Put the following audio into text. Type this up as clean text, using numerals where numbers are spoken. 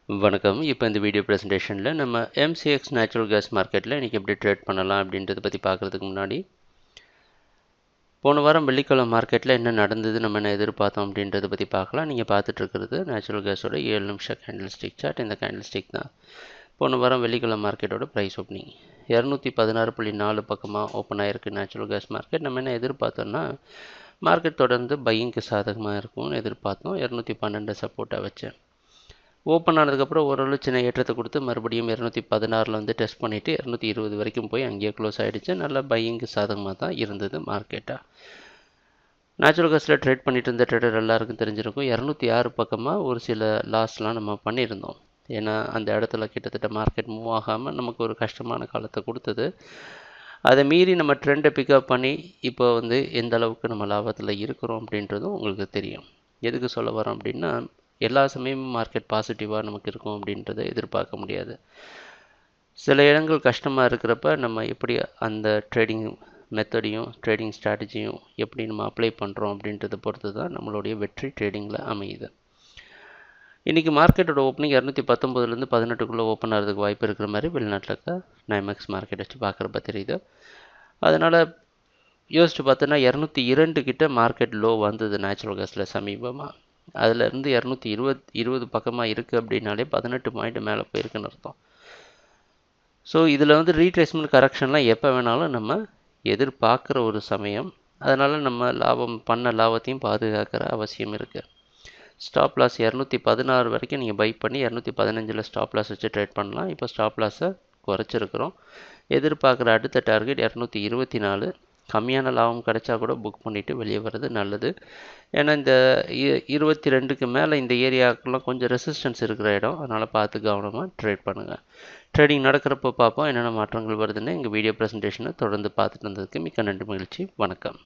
வணக்கம். இப்போ இந்த வீடியோ ப்ரெசன்டேஷனில் நம்ம MCX நேச்சுரல் கேஸ் மார்க்கெட்டில் இன்றைக்கி எப்படி ட்ரேட் பண்ணலாம் அப்படின்றத பற்றி பார்க்குறதுக்கு முன்னாடி, போன வாரம் வெள்ளிக்கிழமை மார்க்கெட்டில் என்ன நடந்தது, நம்ம என்ன எதிர்பார்த்தோம் அப்படின்றத பற்றி பார்க்கலாம். நீங்கள் பார்த்துட்ருக்கிறது நேச்சுரல் கேஸோட 7 நிமிஷம் கேண்டில் ஸ்டிக் சார்ட். இந்த கேண்டில் ஸ்டிக் தான் போன வாரம் வெள்ளிக்கிழமை மார்க்கெட்டோட ப்ரைஸ் ஓப்பனிங் 216.4 பக்கமாக ஓப்பன் ஆகிருக்கு நேச்சுரல் கேஸ் மார்க்கெட். நம்ம என்ன எதிர்பார்த்தோம்னா, மார்க்கெட் தொடர்ந்து பையிங்க்கு சாதகமாக இருக்கும்னு எதிர்பார்த்தோம். 212 சப்போர்ட்டாக வச்சேன். ஓப்பன் ஆனதுக்கப்புறம் ஓரளவு சின்ன ஏற்றத்தை கொடுத்து மறுபடியும் 216 வந்து டெஸ்ட் பண்ணிவிட்டு 220 வரைக்கும் போய் அங்கேயே க்ளோஸ் ஆகிடுச்சு. நல்லா பையிங்கு சாதகமாக தான் இருந்தது மார்க்கெட்டாக. நேச்சுரல் கேஸில் ட்ரேட் பண்ணிட்டு இருந்த ட்ரேடர் எல்லாருக்கும் தெரிஞ்சிருக்கும். 206 பக்கமாக ஒரு சில லாஸ்லாம் நம்ம பண்ணியிருந்தோம். ஏன்னா அந்த இடத்துல கிட்டத்தட்ட மார்க்கெட் மூவ் ஆகாமல் நமக்கு ஒரு கஷ்டமான காலத்தை கொடுத்தது. அதை மீறி நம்ம ட்ரெண்டை பிக்கப் பண்ணி இப்போ வந்து எந்த அளவுக்கு நம்ம லாபத்தில் இருக்கிறோம் அப்படின்றதும் உங்களுக்கு தெரியும். எதுக்கு சொல்ல வரோம் அப்படின்னா, எல்லா சமயமும் மார்க்கெட் பாசிட்டிவாக நமக்கு இருக்கும் அப்படின்றத எதிர்பார்க்க முடியாது. சில இடங்கள் கஷ்டமாக இருக்கிறப்ப நம்ம எப்படி அந்த ட்ரேடிங் மெத்தடையும் ட்ரேடிங் ஸ்ட்ராட்டஜியும் எப்படி நம்ம அப்ளை பண்ணுறோம் அப்படின்றத பொறுத்து தான் நம்மளுடைய வெற்றி ட்ரேடிங்கில் அமையுது. இன்றைக்கி மார்க்கெட்டோட ஓப்பனிங் 219லேருந்து 18க்குள்ளே ஓப்பன் ஆகிறதுக்கு வாய்ப்பு இருக்கிற மாதிரி வெளிநாட்டில் இருக்க நைமெக்ஸ் மார்க்கெட் வச்சு பார்க்குறப்ப தெரியுது. அதனால் யோசிச்சு பார்த்தோன்னா 202 கிட்ட மார்க்கெட் லோ வந்தது நேச்சுரல் கேஸில் சமீபமாக. அதிலேருந்து 220 பக்கமாக இருக்குது அப்படின்னாலே 18 பாயிண்ட் மேலே போயிருக்குன்னு அர்த்தம். ஸோ இதில் வந்து ரீட்ரேஸ்மெண்ட் கரெக்ஷன்லாம் எப்போ வேணாலும் நம்ம எதிர்பார்க்குற ஒரு சமயம். அதனால் நம்ம லாபத்தையும் பாதுகாக்கிற அவசியம் இருக்குது. ஸ்டாப் லாஸ் 216 வரைக்கும் நீங்கள் பை பண்ணி 215 ஸ்டாப் லாஸ் வச்சு ட்ரேட் பண்ணலாம். இப்போ ஸ்டாப் லாஸை குறைச்சிருக்கிறோம். எதிர்பார்க்குற அடுத்த டார்கெட் 224. கம்மியான லாபம் கிடைச்சா கூட புக் பண்ணிவிட்டு வெளியே வர்றது நல்லது. ஏன்னா இந்த 22க்கு மேலே இந்த ஏரியாவுக்குலாம் கொஞ்சம் ரெசிஸ்டன்ஸ் இருக்கிற இடம். அதனால் பார்த்து கவனமாக ட்ரேட் பண்ணுங்கள். ட்ரேடிங் நடக்கிறப்போ பார்ப்போம் என்னென்ன மாற்றங்கள் வருதுன்னு. எங்கள் வீடியோ ப்ரெசன்டேஷனை தொடர்ந்து பார்த்துட்டு இருந்ததுக்கு மிக்க நன்றி, மகிழ்ச்சி. வணக்கம்.